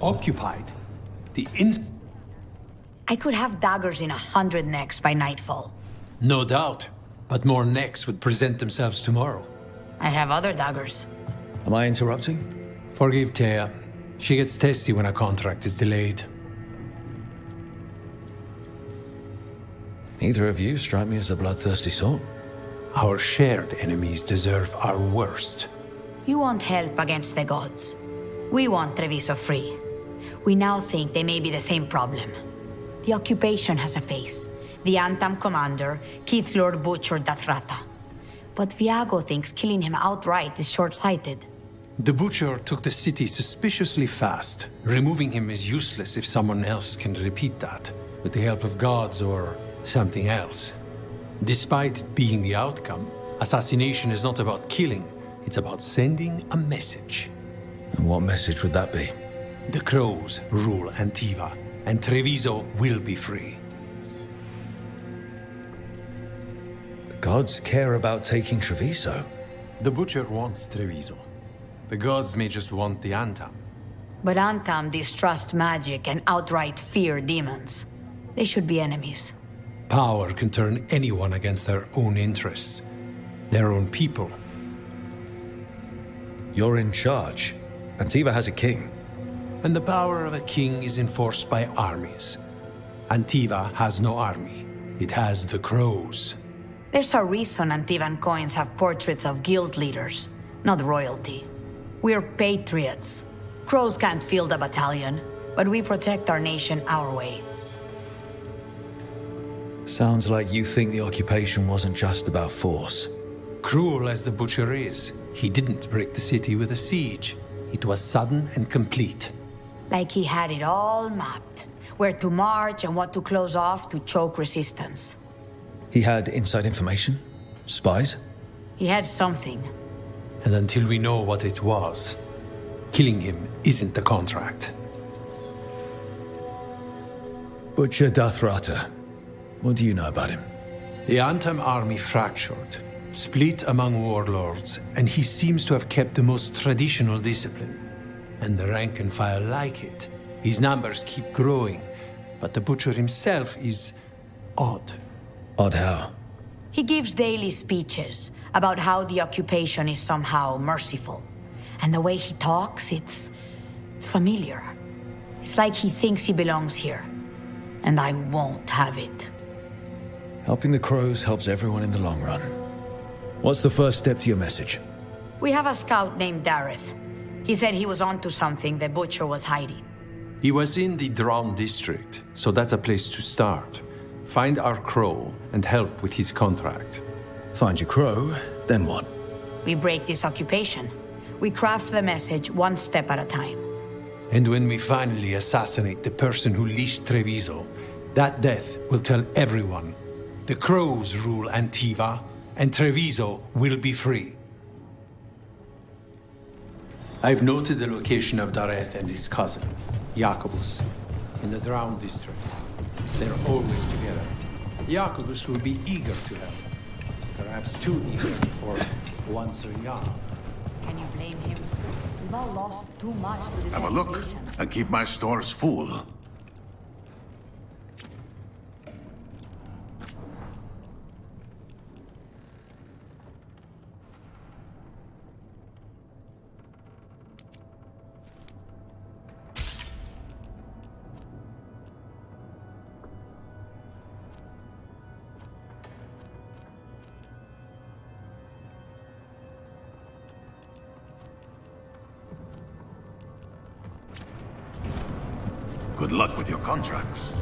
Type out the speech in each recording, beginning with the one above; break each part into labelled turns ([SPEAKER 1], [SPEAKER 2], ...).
[SPEAKER 1] occupied.
[SPEAKER 2] I could have daggers in 100 necks by nightfall.
[SPEAKER 1] No doubt, but more necks would present themselves tomorrow.
[SPEAKER 2] I have other daggers.
[SPEAKER 3] Am I interrupting?
[SPEAKER 1] Forgive Thea. She gets testy when a contract is delayed.
[SPEAKER 3] Neither of you strike me as the bloodthirsty sort.
[SPEAKER 1] Our shared enemies deserve our worst.
[SPEAKER 2] You want help against the gods. We want Treviso free. We now think they may be the same problem. The occupation has a face. The Antam commander, Keith Lord Butcher Dathrata. But Viago thinks killing him outright is short-sighted.
[SPEAKER 1] The Butcher took the city suspiciously fast. Removing him is useless if someone else can repeat that, with the help of gods or something else. Despite it being the outcome, assassination is not about killing, it's about sending a message.
[SPEAKER 3] And what message would that be?
[SPEAKER 1] The Crows rule Antiva, and Treviso will be free.
[SPEAKER 3] The gods care about taking Treviso.
[SPEAKER 1] The Butcher wants Treviso. The gods may just want the Antam.
[SPEAKER 2] But Antam distrust magic and outright fear demons. They should be enemies.
[SPEAKER 1] Power can turn anyone against their own interests, their own people.
[SPEAKER 3] You're in charge. Antiva has a king.
[SPEAKER 1] And the power of a king is enforced by armies. Antiva has no army. It has the Crows.
[SPEAKER 2] There's a reason Antivan coins have portraits of guild leaders, not royalty. We're patriots. Crows can't field a battalion, but we protect our nation our way.
[SPEAKER 3] Sounds like you think the occupation wasn't just about force.
[SPEAKER 1] Cruel as the Butcher is, he didn't break the city with a siege. It was sudden and complete.
[SPEAKER 2] Like he had it all mapped. Where to march and what to close off to choke resistance.
[SPEAKER 3] He had inside information? Spies?
[SPEAKER 2] He had something.
[SPEAKER 1] And until we know what it was, killing him isn't the contract.
[SPEAKER 3] Butcher Dathrata. What do you know about him?
[SPEAKER 1] The Antam army fractured, split among warlords, and he seems to have kept the most traditional discipline. And the rank and file like it. His numbers keep growing, but the Butcher himself is odd.
[SPEAKER 3] Odd how?
[SPEAKER 2] He gives daily speeches about how the occupation is somehow merciful. And the way he talks, it's familiar. It's like he thinks he belongs here. And I won't have it.
[SPEAKER 3] Helping the Crows helps everyone in the long run. What's the first step to your message?
[SPEAKER 2] We have a scout named Dareth. He said he was onto something the Butcher was hiding.
[SPEAKER 1] He was in the Drown district, so that's a place to start. Find our Crow and help with his contract.
[SPEAKER 3] Find your Crow, then what?
[SPEAKER 2] We break this occupation. We craft the message one step at a time.
[SPEAKER 1] And when we finally assassinate the person who leashed Treviso, that death will tell everyone. The Crows rule Antiva, and Treviso will be free. I've noted the location of Dareth and his cousin, Jacobus, in the Drown district. They're always together. Jacobus will be eager to help. Perhaps too eager for one so young.
[SPEAKER 2] Can you blame him? We've all lost too much to this
[SPEAKER 4] Have a look
[SPEAKER 2] occupation.
[SPEAKER 4] and keep my stores full. Good luck with your contracts.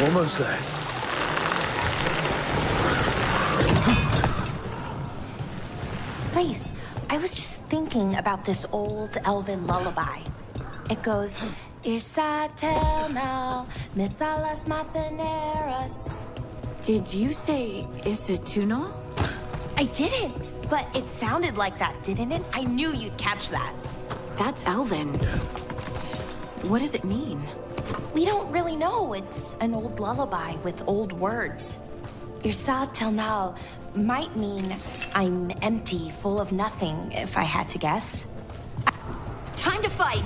[SPEAKER 3] Almost there.
[SPEAKER 5] Place, I was just thinking about this old elven lullaby. It goes, Irsatel Mithalas Matheneras.
[SPEAKER 6] Did you say Isatuno?
[SPEAKER 5] I didn't, but it sounded like that, didn't it? I knew you'd catch that.
[SPEAKER 6] That's Elven. What does it mean?
[SPEAKER 5] We don't really know. It's an old lullaby with old words. Irsatel might mean I'm empty, full of nothing, if I had to guess.
[SPEAKER 6] Time to fight!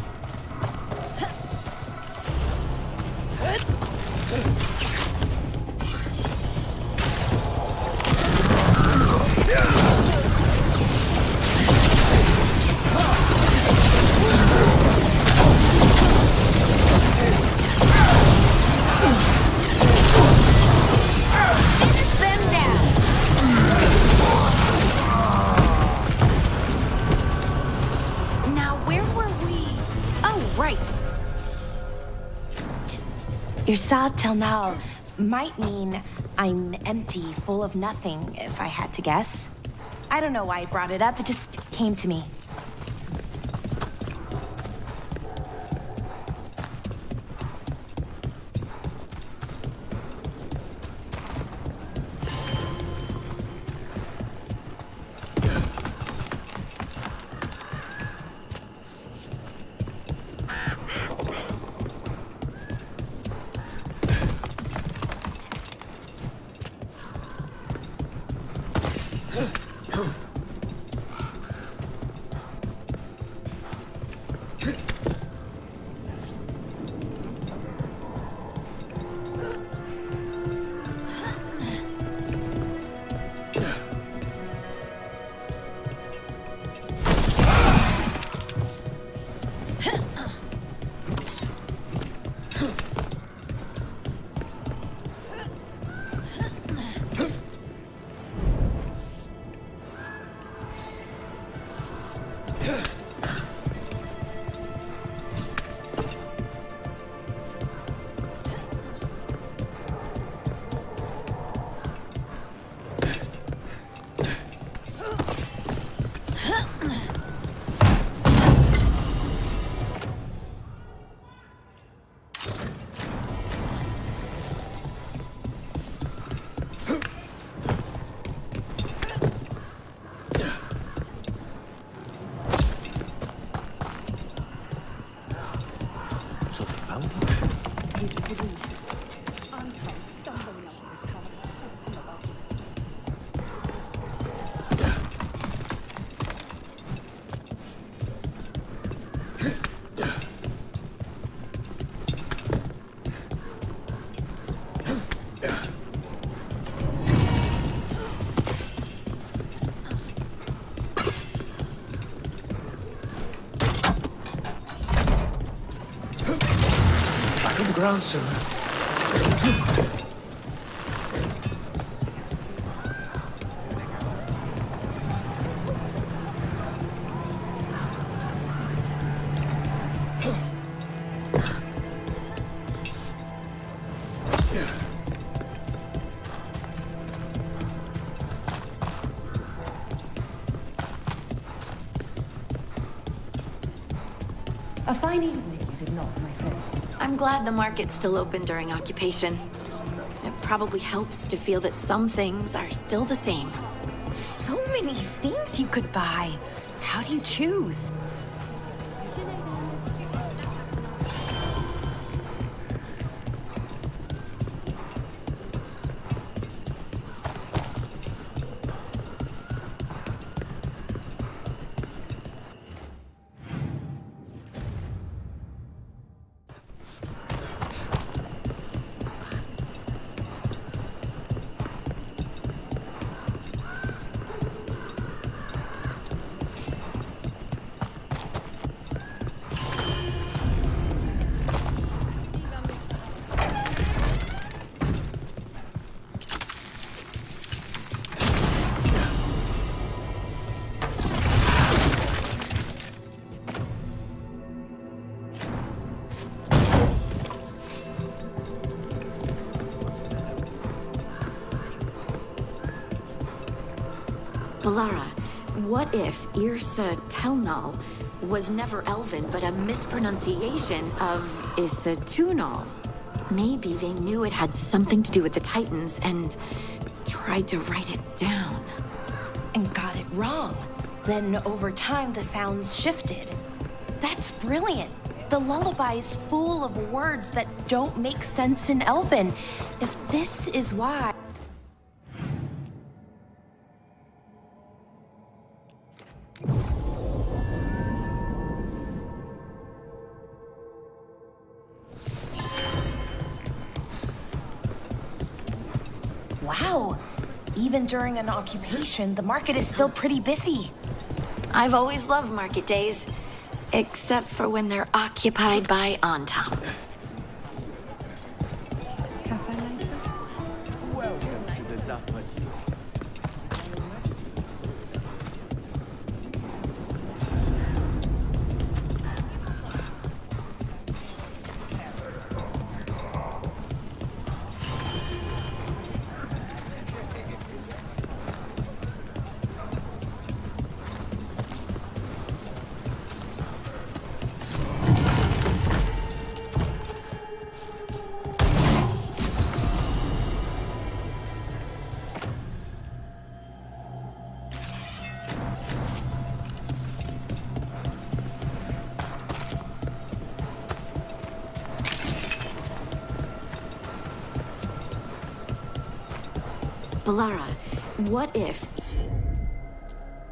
[SPEAKER 5] Irsatel might mean I'm empty, full of nothing, if I had to guess. I don't know why I brought it up, it just came to me.
[SPEAKER 1] Ground, sir.
[SPEAKER 7] A fine evening, is it not, my friends?
[SPEAKER 6] I'm glad the market's still open during occupation. It probably helps to feel that some things are still the same.
[SPEAKER 5] So many things you could buy. How do you choose?
[SPEAKER 6] Balara, What if Irsa Telnal was never Elven, but a mispronunciation of Isatunal? Maybe they knew it had something to do with the Titans and tried to write it down.
[SPEAKER 5] And got it wrong. Then over time, the sounds shifted. That's brilliant. The lullaby's full of words that don't make sense in Elven. If this is why... Wow. Even during an occupation, the market is still pretty busy.
[SPEAKER 6] I've always loved market days, except for when they're occupied by Antam. Balara, what if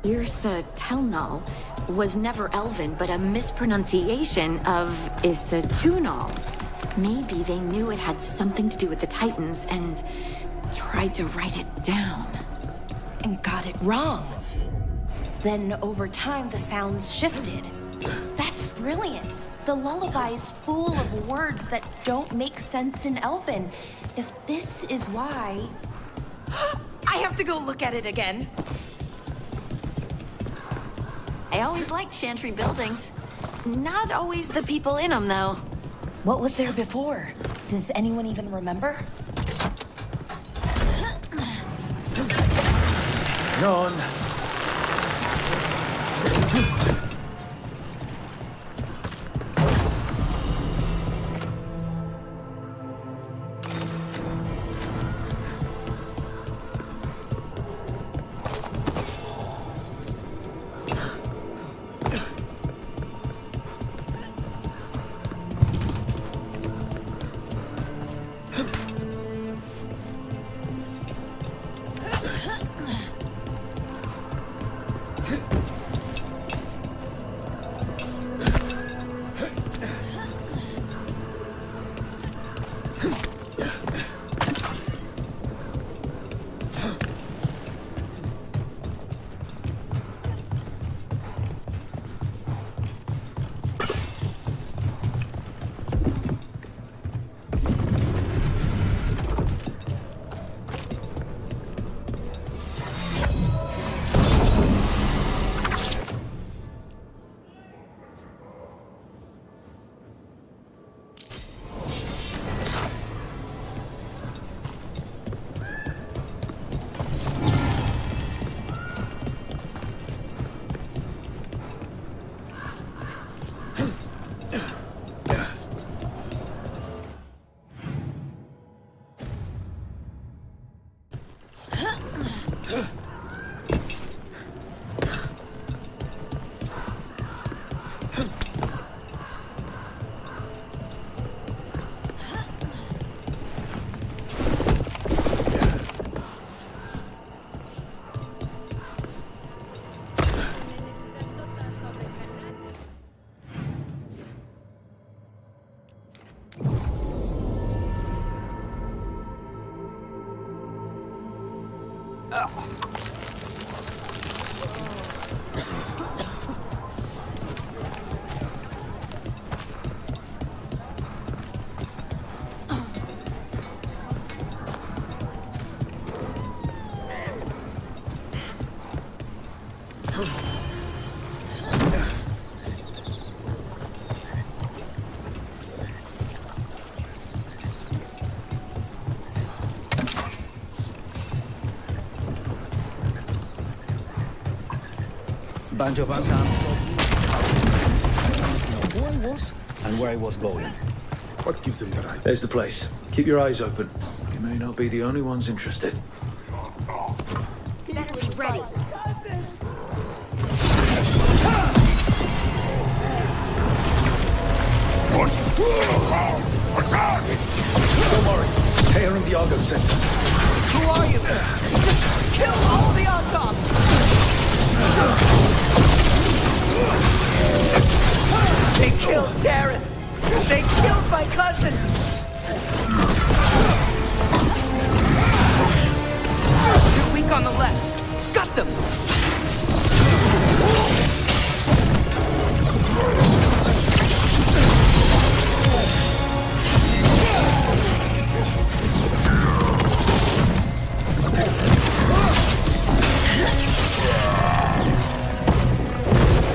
[SPEAKER 6] Irsa Telnal was never Elven, but a mispronunciation of Isatunal? Maybe they knew it had something to do with the Titans and tried to write it down.
[SPEAKER 5] And got it wrong. Then over time, the sounds shifted. That's brilliant. The lullaby's full of words that don't make sense in Elven. If this is why... I have to go look at it again.
[SPEAKER 6] I always liked Chantry buildings. Not always the people in them, though.
[SPEAKER 5] What was there before? Does anyone even remember?
[SPEAKER 3] Hang on. Banjo Bantam. Who I was and where I was going.
[SPEAKER 4] What gives them the right?
[SPEAKER 3] There's the place. Keep your eyes open. You may not be the only ones interested.
[SPEAKER 2] Bentley, ready.
[SPEAKER 3] Don't worry. Tear and the Argo Center.
[SPEAKER 8] Who are you? Just kill all the autops! They killed Darren! They killed my cousin! You're weak on the left. Got them!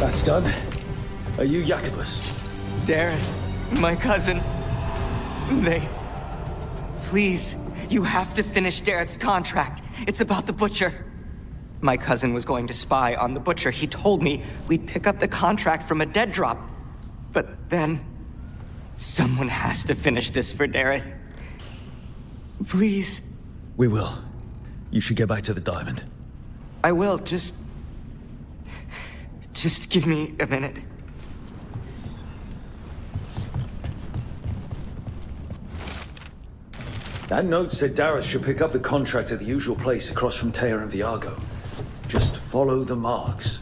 [SPEAKER 3] That's done. Are you Jacobus?
[SPEAKER 8] Darren, my cousin. Please, you have to finish Darren's contract. It's about the Butcher. My cousin was going to spy on the Butcher. He told me we'd pick up the contract from a dead drop. But then, someone has to finish this for Darren. Please.
[SPEAKER 3] We will. You should get back to the diamond.
[SPEAKER 8] I will, just give me a minute.
[SPEAKER 3] That note said Dareth should pick up the contract at the usual place across from Tear and Viago. Just follow the marks.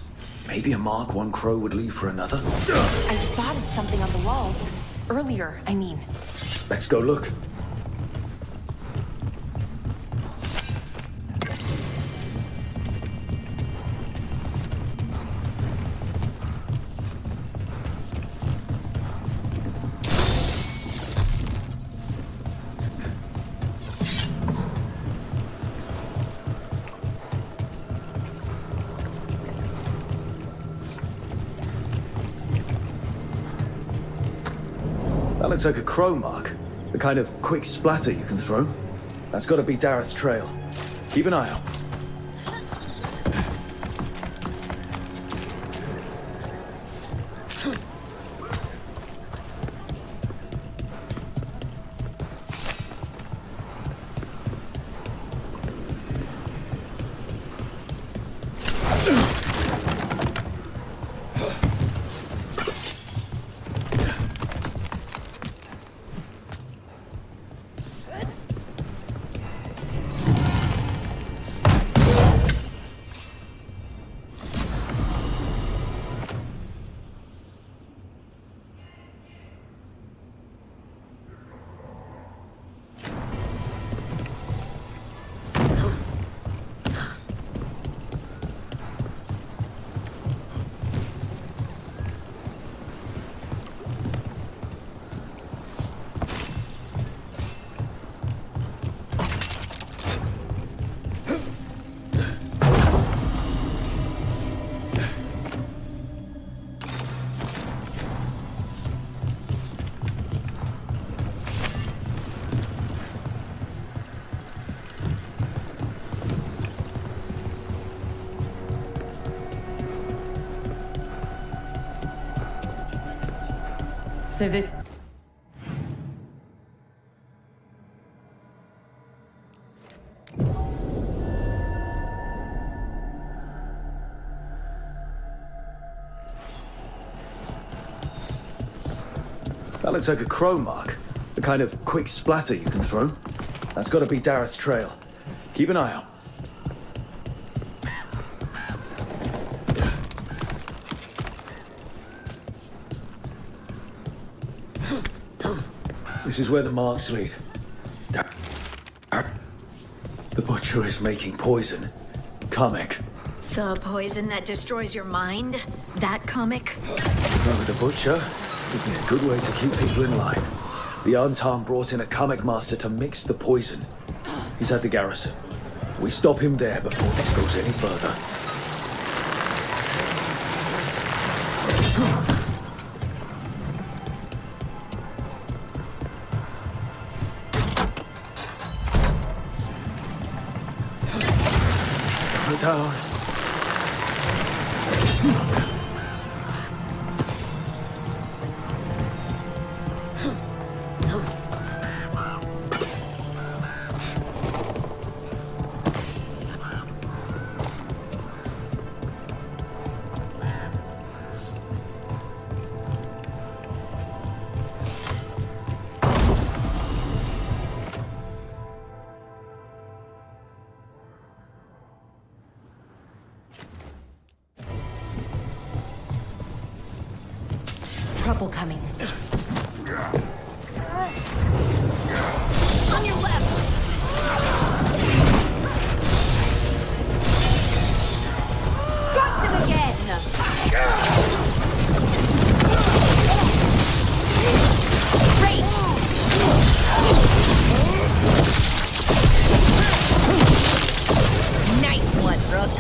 [SPEAKER 3] Maybe a mark one crow would leave for another.
[SPEAKER 5] I spotted something on the walls. Earlier, I mean.
[SPEAKER 3] Let's go look. That looks like a crow mark. The kind of quick splatter you can throw. That's got to be Dareth's trail. Keep an eye out.
[SPEAKER 7] So the...
[SPEAKER 3] That looks like a crow mark. The kind of quick splatter you can throw. That's got to be Dareth's trail. Keep an eye out. This is where the marks lead. The Butcher is making poison. Comic.
[SPEAKER 6] The poison that destroys your mind? That comic?
[SPEAKER 3] Remember the Butcher? Would be a good way to keep people in line. The Antam brought in a comic master to mix the poison. He's at the garrison. We stop him there before this goes any further. Down.
[SPEAKER 7] Trouble coming.
[SPEAKER 2] On your left! Struck them again! Great! Nice one, Rook.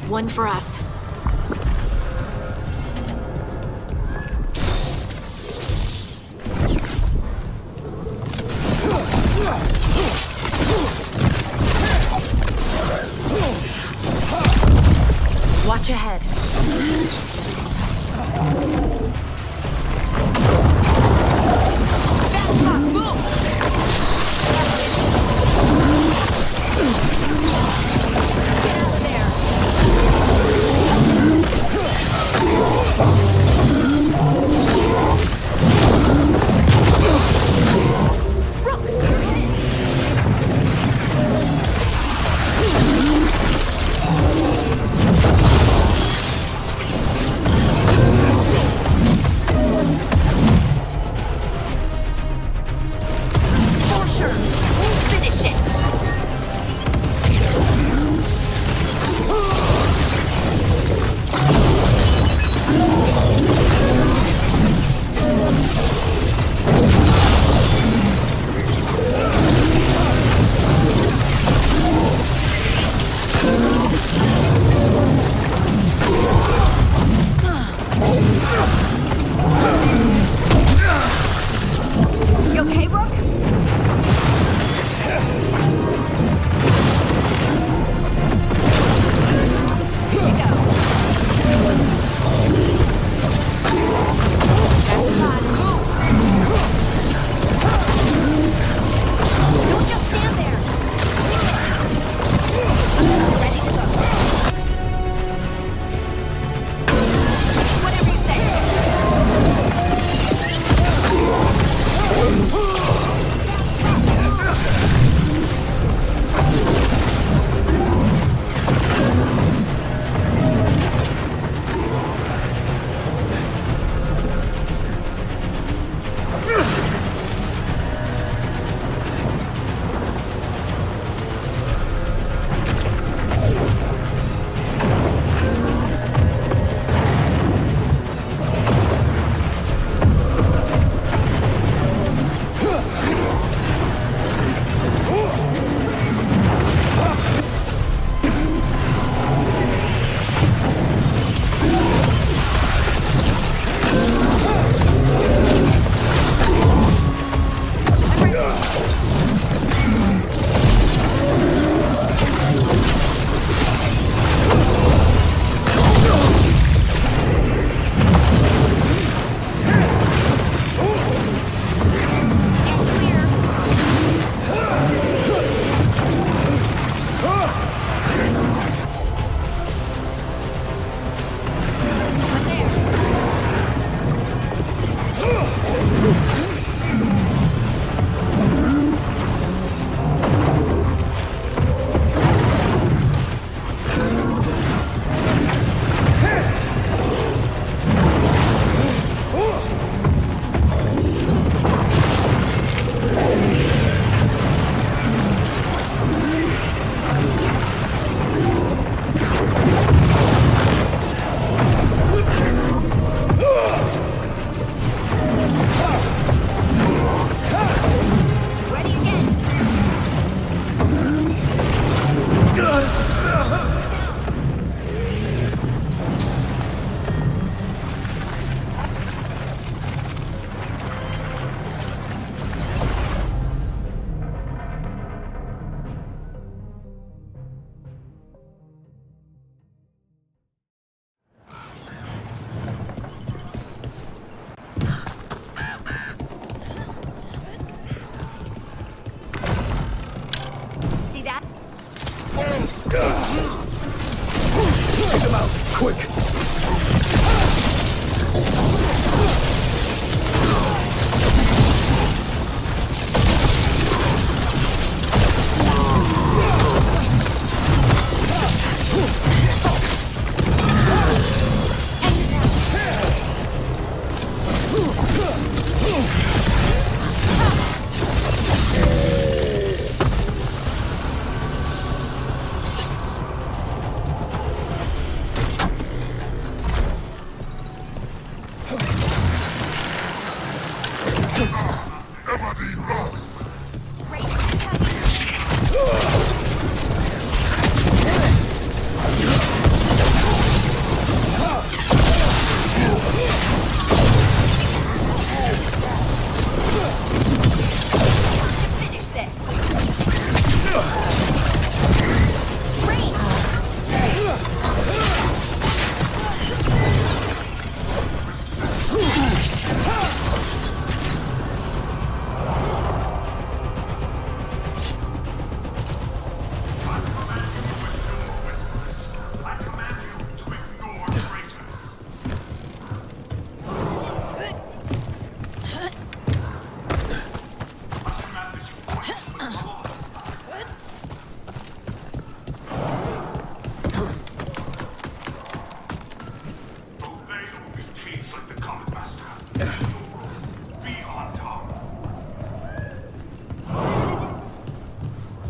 [SPEAKER 6] One for us. Watch ahead.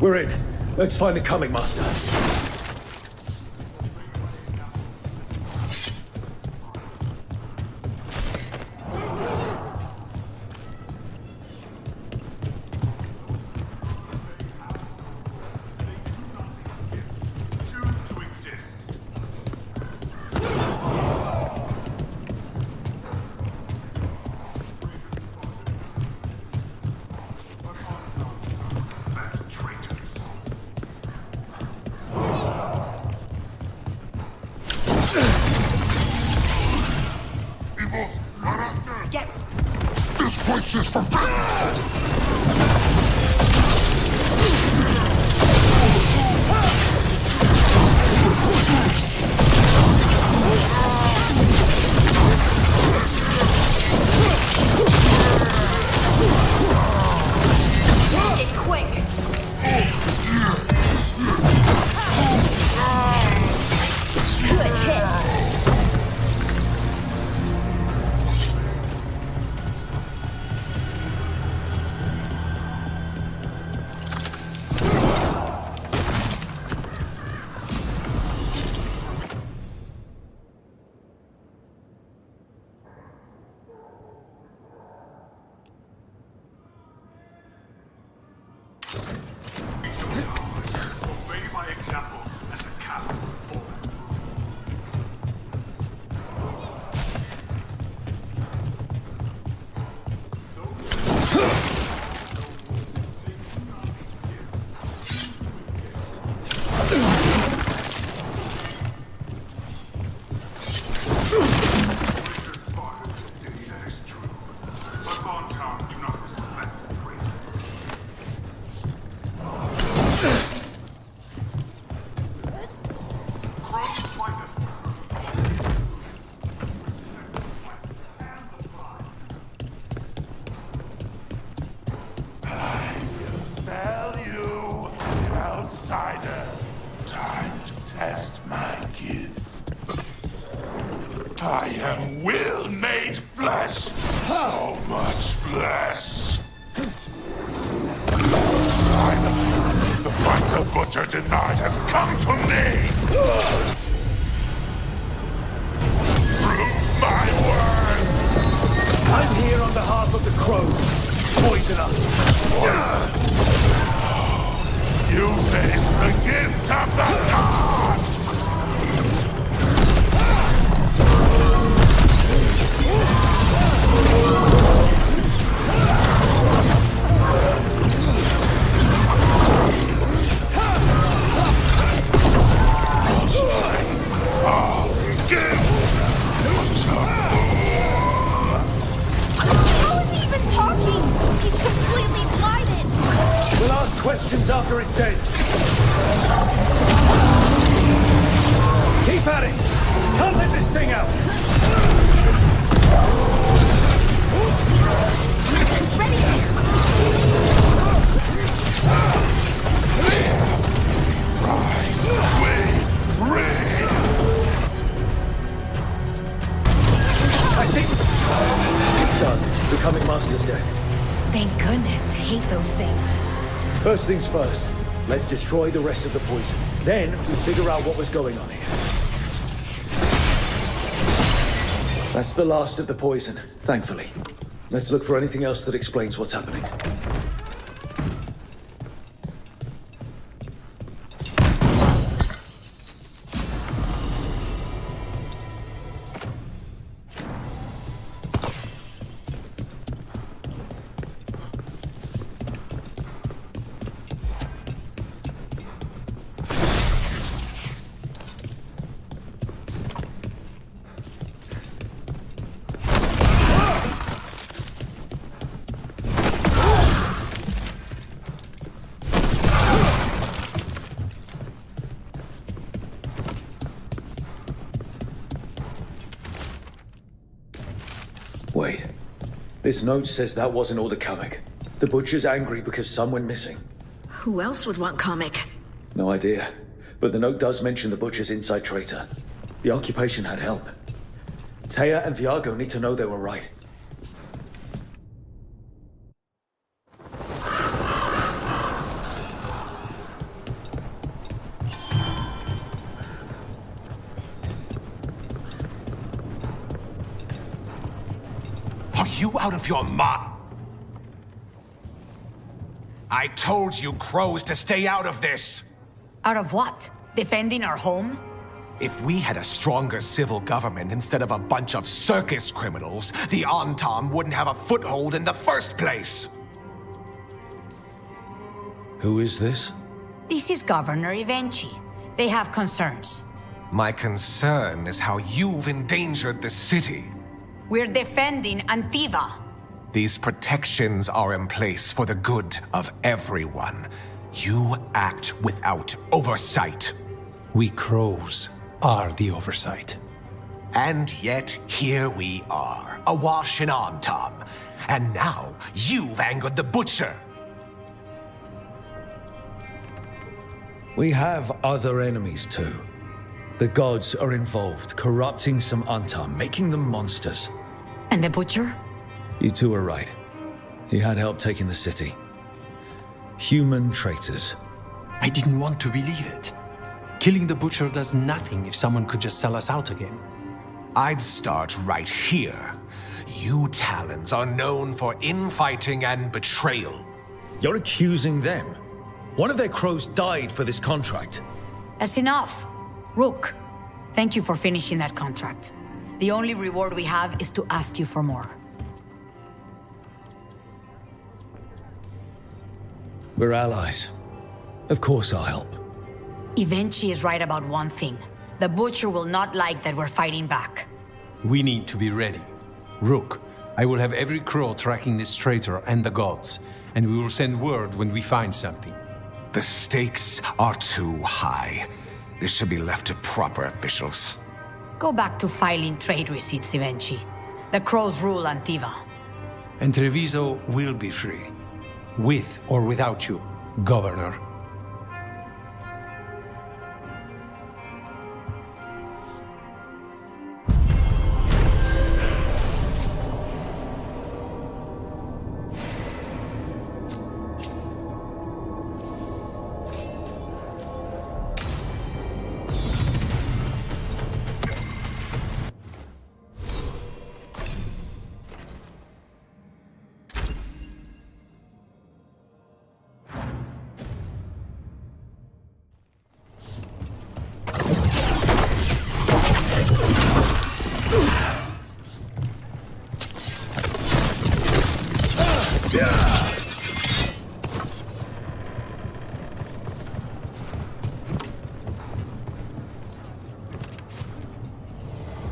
[SPEAKER 3] We're in. Let's find the coming master.
[SPEAKER 4] I am will made flesh. So much flesh. Finally, the fight the butcher denied has come to me. Prove my word.
[SPEAKER 3] I'm here on behalf of the crows. Poisoner.
[SPEAKER 4] Poison. You face the gift of the gods.
[SPEAKER 3] We'll ask questions after it's dead. Keep at it! Can't let this thing out! I think it's done. The coming master's dead.
[SPEAKER 5] Thank goodness. Hate those things.
[SPEAKER 3] First things first, let's destroy the rest of the poison. Then we figure out what was going on here. That's the last of the poison, thankfully. Let's look for anything else that explains what's happening. Wait. This note says that wasn't all the comic. The butcher's angry because some went missing.
[SPEAKER 6] Who else would want comic?
[SPEAKER 3] No idea. But the note does mention the butcher's inside traitor. The occupation had help. Taya and Viago need to know they were right.
[SPEAKER 9] you out of your mind? I told you crows to stay out of this!
[SPEAKER 2] Out of what? Defending our home?
[SPEAKER 9] If we had a stronger civil government instead of a bunch of circus criminals, the Antam wouldn't have a foothold in the first place!
[SPEAKER 3] Who is this?
[SPEAKER 2] This is Governor Ivenchi. They have concerns.
[SPEAKER 9] My concern is how you've endangered the city.
[SPEAKER 2] We're defending Antiva.
[SPEAKER 9] These protections are in place for the good of everyone. You act without oversight.
[SPEAKER 1] We crows are the oversight.
[SPEAKER 9] And yet, here we are, awash in Antam. And now, you've angered the Butcher.
[SPEAKER 3] We have other enemies too. The gods are involved, corrupting some Antam, making them monsters.
[SPEAKER 2] And the Butcher?
[SPEAKER 3] You two are right. He had help taking the city. Human traitors.
[SPEAKER 1] I didn't want to believe it. Killing the Butcher does nothing if someone could just sell us out again.
[SPEAKER 9] I'd start right here. You Talons are known for infighting and betrayal.
[SPEAKER 3] You're accusing them. One of their crows died for this contract.
[SPEAKER 2] That's enough. Rook, thank you for finishing that contract. The only reward we have is to ask you for more.
[SPEAKER 3] We're allies. Of course I'll help.
[SPEAKER 2] Ivenchi is right about one thing. The Butcher will not like that we're fighting back.
[SPEAKER 1] We need to be ready. Rook, I will have every crow tracking this traitor and the gods, and we will send word when we find something.
[SPEAKER 9] The stakes are too high. This should be left to proper officials.
[SPEAKER 2] Go back to filing trade receipts, Ivenchi. The crows rule Antiva.
[SPEAKER 1] And Treviso will be free. With or without you, Governor.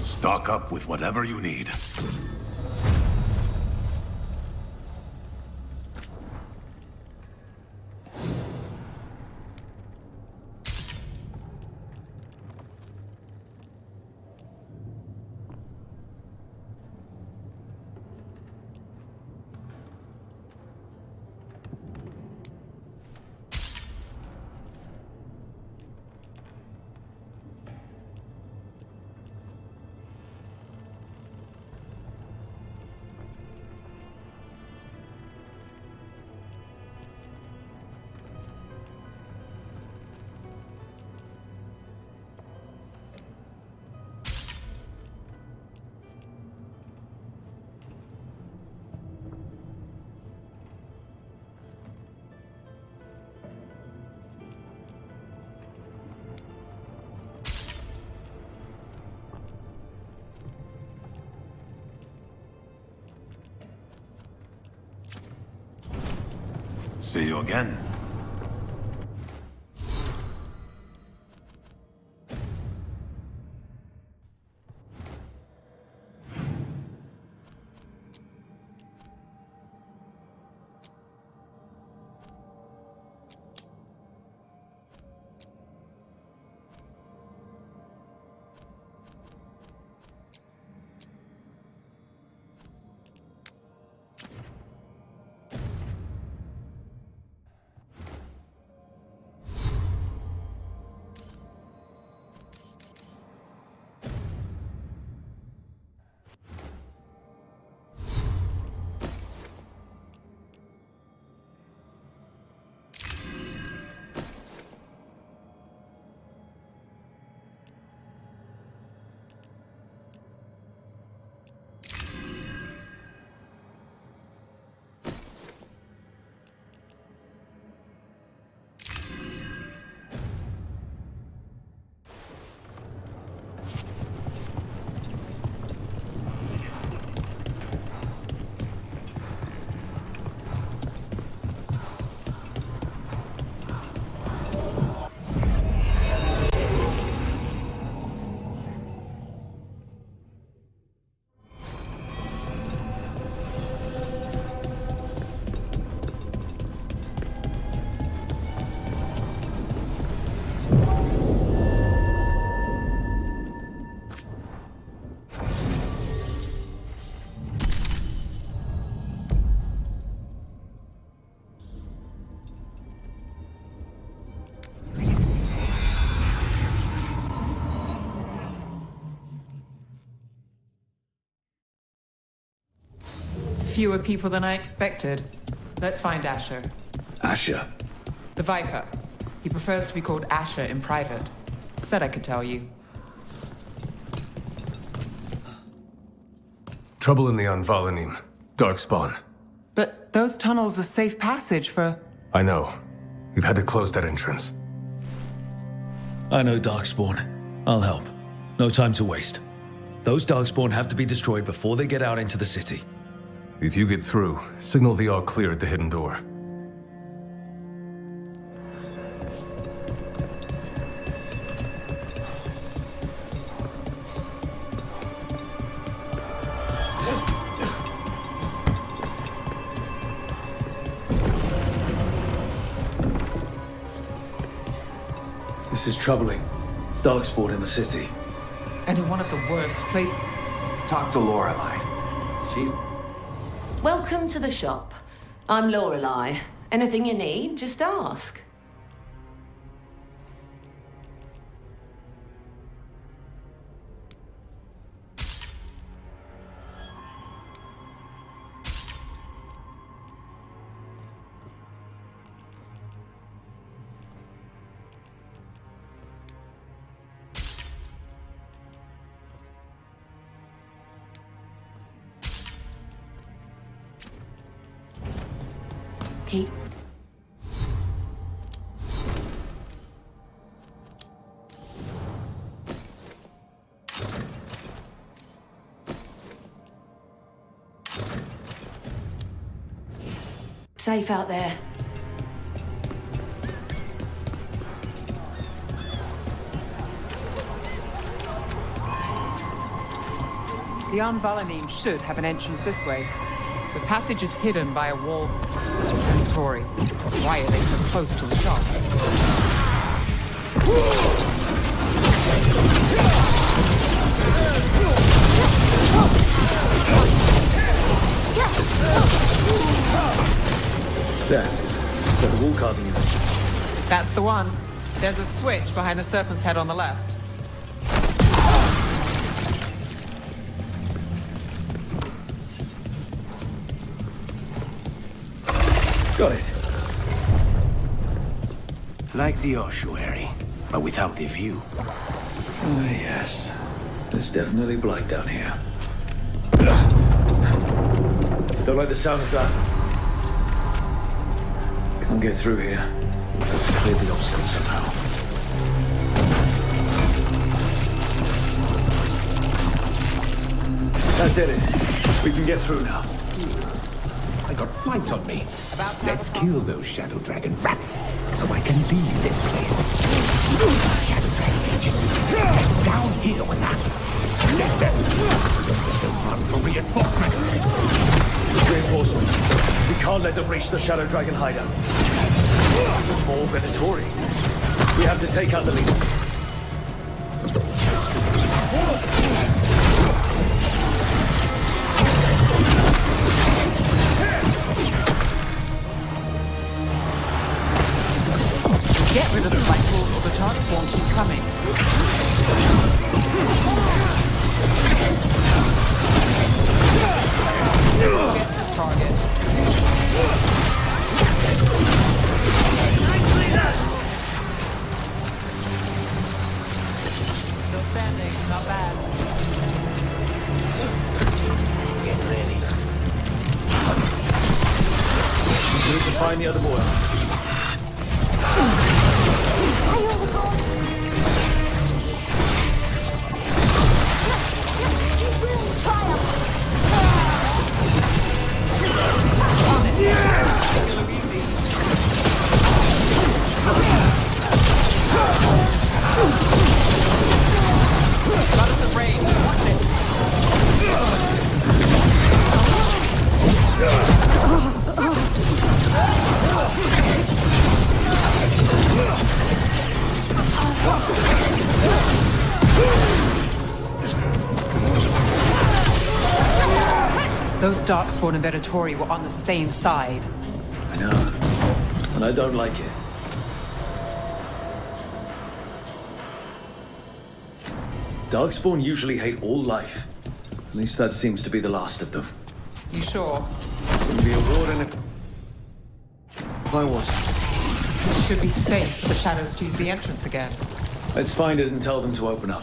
[SPEAKER 4] Stock up with whatever you need. See you again.
[SPEAKER 10] fewer people than I expected. Let's find Asher.
[SPEAKER 3] Asher?
[SPEAKER 10] The Viper. He prefers to be called Asher in private. Said I could tell you.
[SPEAKER 11] Trouble in the Anvalanim. Darkspawn.
[SPEAKER 10] But those tunnels are safe passage for...
[SPEAKER 11] I know. We've had to close that entrance.
[SPEAKER 3] I know Darkspawn. I'll help. No time to waste. Those Darkspawn have to be destroyed before they get out into the city.
[SPEAKER 11] If you get through, signal the all clear at the hidden door.
[SPEAKER 3] This is troubling. Darkspawn in the city.
[SPEAKER 10] And in one of the worst places.
[SPEAKER 9] Talk to Lorelei. She...
[SPEAKER 7] Welcome to the shop. I'm Lorelei. Anything you need, just ask. Keep. Safe out there.
[SPEAKER 10] The Anvalanim should have an entrance this way. The passage is hidden by a wall. Tory. Why are they so close to the shop?
[SPEAKER 3] There. Is that the wall carving you mentioned?
[SPEAKER 10] That's the one. There's a switch behind the serpent's head on the left.
[SPEAKER 3] Got it.
[SPEAKER 9] Like the ossuary, but without the view.
[SPEAKER 3] Ah, yes. There's definitely blight down here. Don't like the sound of that. Can't get through here. Have to clear the obstacle somehow. That did it. We can get through now.
[SPEAKER 9] I got blight on me. Let's kill those Shadow Dragon rats, so I can leave this place. Shadow Dragon agents, get down here with us. Let them. They'll run for reinforcements.
[SPEAKER 3] Reinforcements. We can't let them reach the Shadow Dragon hideout. More Venatori. We have to take out the leaders.
[SPEAKER 10] Get rid of the rifles or the chance won't keep coming. Gets his target. Nicely done! Still standing, not bad.
[SPEAKER 3] Get ready. We need to find the other boy.
[SPEAKER 10] Those Darkspawn and Venatori were on the same side.
[SPEAKER 3] I know, and I don't like it. Darkspawn usually hate all life. At least that seems to be the last of them.
[SPEAKER 10] You sure?
[SPEAKER 3] Wouldn't be a warden if I was.
[SPEAKER 10] It should be safe for the shadows to use the entrance again.
[SPEAKER 3] Let's find it and tell them to open up.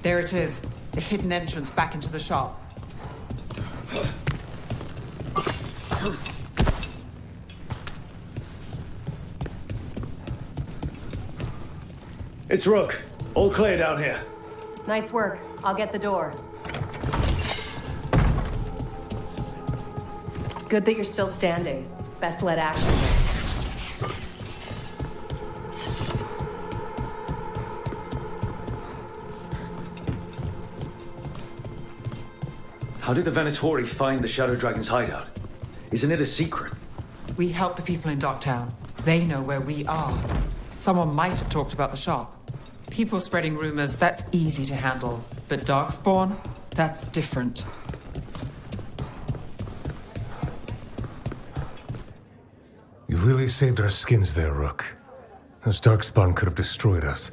[SPEAKER 10] There it is, the hidden entrance back into the shop.
[SPEAKER 3] It's Rook. All clear down here.
[SPEAKER 12] Nice work. I'll get the door. Good that you're still standing. Best let action.
[SPEAKER 3] How did the Venatori find the Shadow Dragon's hideout? Isn't it a secret?
[SPEAKER 10] We help the people in Docktown. They know where we are. Someone might have talked about the shop. People spreading rumors, that's easy to handle. But Darkspawn, that's different.
[SPEAKER 11] You really saved our skins there, Rook. Those Darkspawn could have destroyed us.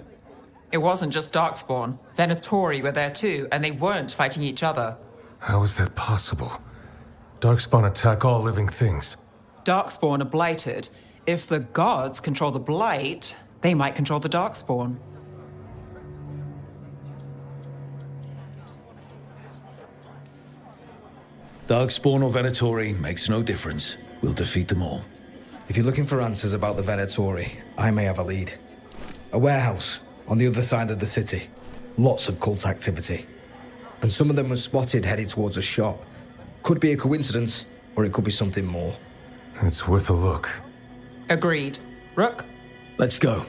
[SPEAKER 10] It wasn't just Darkspawn. Venatori were there too, and they weren't fighting each other.
[SPEAKER 11] How is that possible? Darkspawn attack all living things.
[SPEAKER 10] Darkspawn are blighted. If the gods control the blight, they might control the Darkspawn.
[SPEAKER 3] Darkspawn or Venatori makes no difference. We'll defeat them all.
[SPEAKER 13] If you're looking for answers about the Venatori, I may have a lead. A warehouse on the other side of the city. Lots of cult activity. And some of them were spotted headed towards a shop. Could be a coincidence, or it could be something more.
[SPEAKER 11] It's worth a look.
[SPEAKER 10] Agreed. Rook?
[SPEAKER 3] Let's go.